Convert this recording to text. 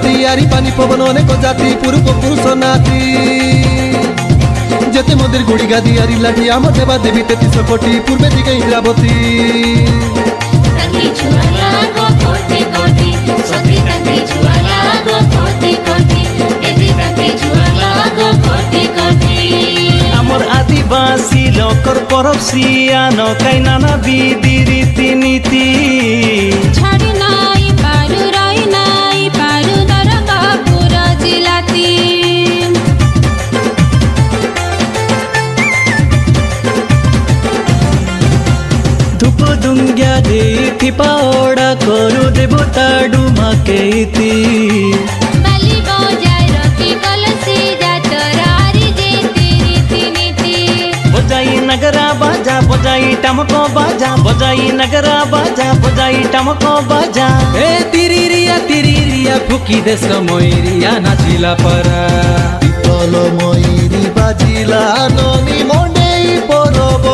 জাতি আরি পানি পবন অনেক জাতি পূর্ব পুরুষ নাতি যেতে মন্দির গুড়ি গাদি আরি লাঠি আমার দেবা দেবী 33 কোটি পূর্বে দিকে ইন্দ্রাবতী আমার আদিবাসী লোকর পরব সিয়ান কাই নানা বিধি রীতি নীতি ছাড়ি নাই পারু রাই নাই পারু দর বাপুর জিলাতি ধূপ দুঙ্গিয়া দে ঠিপা ওড়া করু দেবতা ডুমা কেইতি বালি বজায় রকি কলসি যাতরারি যেতি রীতি নীতি বজাই নগরা বাজা বজাই টমকো বাজা বজাই নগরা বাজা বজাই টমকো বাজা এ তিরিরিয়া ফুকি দেশ ময়ূরিয়া নাচিলা পারা পিতল ময়ূরি বাজিলা ননি মন্ডেই পরব